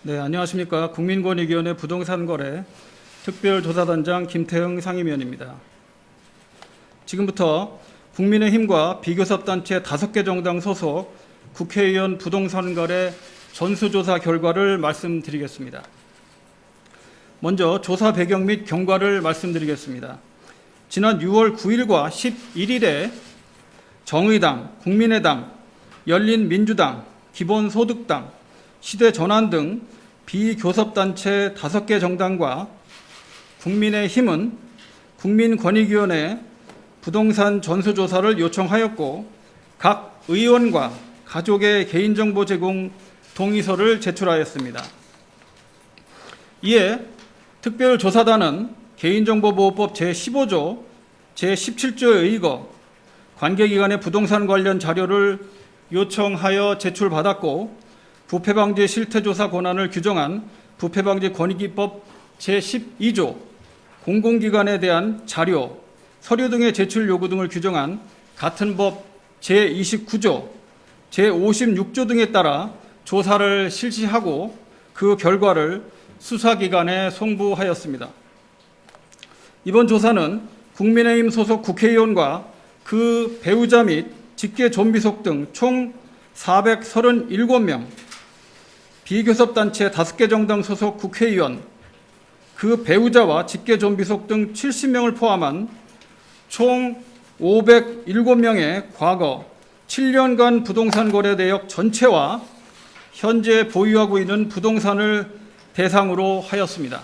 네, 안녕하십니까. 국민권익위원회 부동산거래 특별조사단장 김태흥 상임위원입니다. 지금부터 국민의힘과 비교섭단체 5개 정당 소속 국회의원 부동산거래 전수조사 결과를 말씀드리겠습니다. 먼저 조사 배경 및 경과를 말씀드리겠습니다. 지난 6월 9일과 11일에 정의당, 국민의당, 열린민주당, 기본소득당, 시대전환 등 비교섭단체 5개 정당과 국민의힘은 국민권익위원회 부동산 전수조사를 요청하였고 각 의원과 가족의 개인정보 제공 동의서를 제출하였습니다. 이에 특별조사단은 개인정보보호법 제15조, 제17조에 의거 관계기관의 부동산 관련 자료를 요청하여 제출받았고 부패방지 실태조사 권한을 규정한 부패방지 권익위법 제12조 공공기관에 대한 자료, 서류 등의 제출 요구 등을 규정한 같은 법 제29조, 제56조 등에 따라 조사를 실시하고 그 결과를 수사기관에 송부하였습니다. 이번 조사는 국민의힘 소속 국회의원과 그 배우자 및 직계 좀비속 등 총 437명, 비교섭단체 5개 정당 소속 국회의원, 그 배우자와 직계 좀비속 등 70명을 포함한 총 507명의 과거 7년간 부동산 거래 내역 전체와 현재 보유하고 있는 부동산을 대상으로 하였습니다.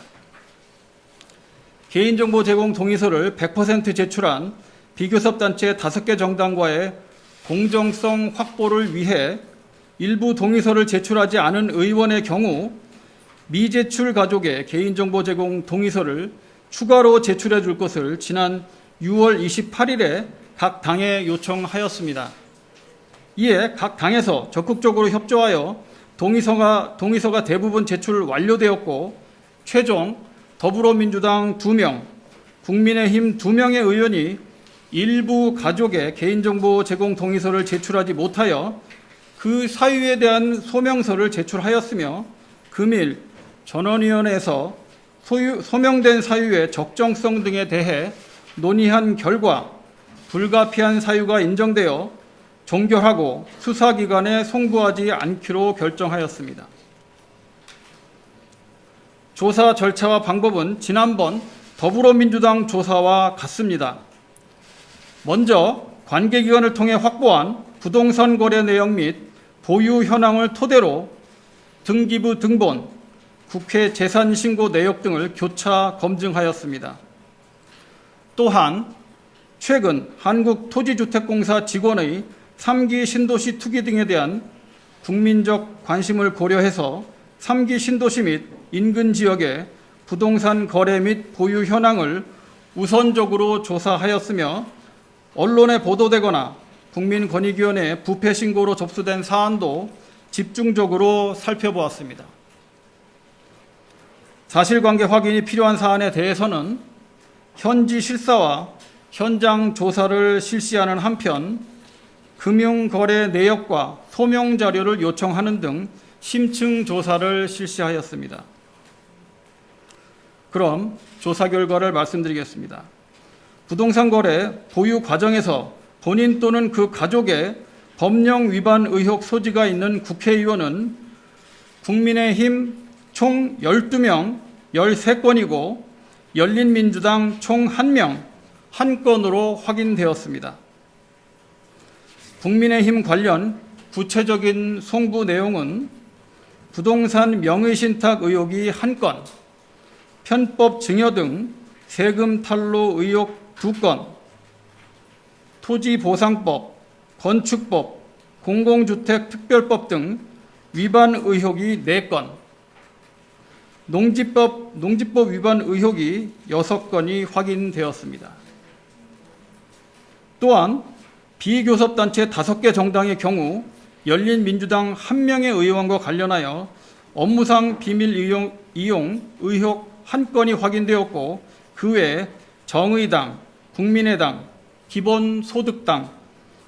개인정보 제공 동의서를 100% 제출한 비교섭단체 5개 정당과의 공정성 확보를 위해 일부 동의서를 제출하지 않은 의원의 경우 미제출 가족의 개인정보 제공 동의서를 추가로 제출해 줄 것을 지난 6월 28일에 각 당에 요청하였습니다. 이에 각 당에서 적극적으로 협조하여 동의서가 대부분 제출 완료되었고 최종 더불어민주당 2명, 국민의힘 2명의 의원이 일부 가족의 개인정보 제공 동의서를 제출하지 못하여 그 사유에 대한 소명서를 제출하였으며 금일 전원위원회에서 소명된 사유의 적정성 등에 대해 논의한 결과 불가피한 사유가 인정되어 종결하고 수사기관에 송부하지 않기로 결정하였습니다. 조사 절차와 방법은 지난번 더불어민주당 조사와 같습니다. 먼저 관계기관을 통해 확보한 부동산 거래 내역 및 보유 현황을 토대로 등기부 등본, 국회 재산신고 내역 등을 교차 검증하였습니다. 또한 최근 한국토지주택공사 직원의 3기 신도시 투기 등에 대한 국민적 관심을 고려해서 3기 신도시 및 인근 지역의 부동산 거래 및 보유 현황을 우선적으로 조사하였으며 언론에 보도되거나 국민권익위원회 부패 신고로 접수된 사안도 집중적으로 살펴보았습니다. 사실관계 확인이 필요한 사안에 대해서는 현지 실사와 현장 조사를 실시하는 한편 금융거래 내역과 소명 자료를 요청하는 등 심층 조사를 실시하였습니다. 그럼 조사 결과를 말씀드리겠습니다. 부동산 거래 보유 과정에서 본인 또는 그 가족의 법령 위반 의혹 소지가 있는 국회의원은 국민의힘 총 12명 13건이고 열린민주당 총 1명 1건으로 확인되었습니다. 국민의힘 관련 구체적인 송부 내용은 부동산 명의신탁 의혹이 1건, 편법 증여 등 세금 탈루 의혹 2건, 토지보상법, 건축법, 공공주택특별법 등 위반 의혹이 4건, 농지법 위반 의혹이 6건이 확인되었습니다. 또한 비교섭단체 5개 정당의 경우 열린민주당 1명의 의원과 관련하여 업무상 비밀 이용 의혹 1건이 확인되었고 그 외에 정의당, 국민의당, 기본소득당,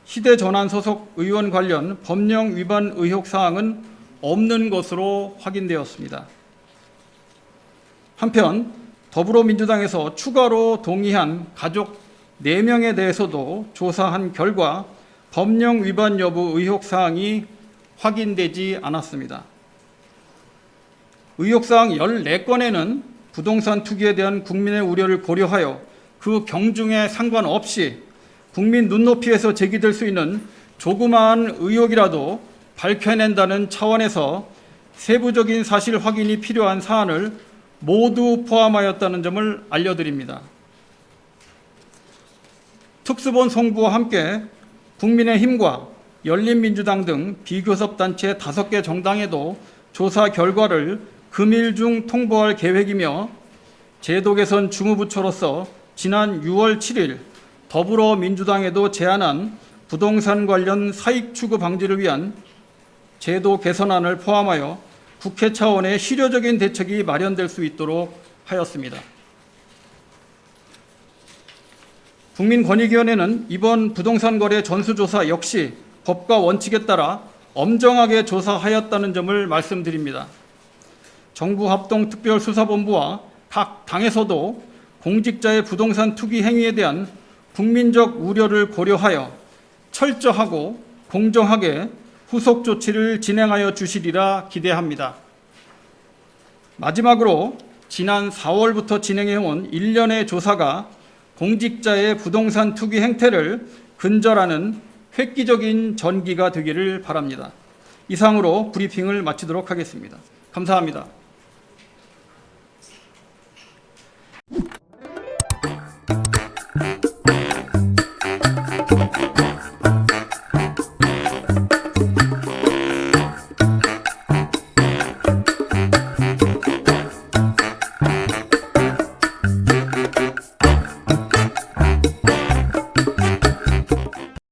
시대전환 소속 의원 관련 법령 위반 의혹 사항은 없는 것으로 확인되었습니다. 한편 더불어민주당에서 추가로 동의한 가족 4명에 대해서도 조사한 결과 법령 위반 여부 의혹사항이 확인되지 않았습니다. 의혹사항 14건에는 부동산 투기에 대한 국민의 우려를 고려하여 그 경중에 상관없이 국민 눈높이에서 제기될 수 있는 조그마한 의혹이라도 밝혀낸다는 차원에서 세부적인 사실 확인이 필요한 사안을 모두 포함하였다는 점을 알려드립니다. 특수본 송부와 함께 국민의힘과 열린민주당 등 비교섭단체 5개 정당에도 조사 결과를 금일 중 통보할 계획이며 제도 개선 주무부처로서 지난 6월 7일 더불어민주당에도 제안한 부동산 관련 사익 추구 방지를 위한 제도 개선안을 포함하여 국회 차원의 실효적인 대책이 마련될 수 있도록 하였습니다. 국민권익위원회는 이번 부동산 거래 전수조사 역시 법과 원칙에 따라 엄정하게 조사하였다는 점을 말씀드립니다. 정부 합동특별수사본부와 각 당에서도 공직자의 부동산 투기 행위에 대한 국민적 우려를 고려하여 철저하고 공정하게 후속 조치를 진행하여 주시리라 기대합니다. 마지막으로 지난 4월부터 진행해온 1년의 조사가 공직자의 부동산 투기 행태를 근절하는 획기적인 전기가 되기를 바랍니다. 이상으로 브리핑을 마치도록 하겠습니다. 감사합니다.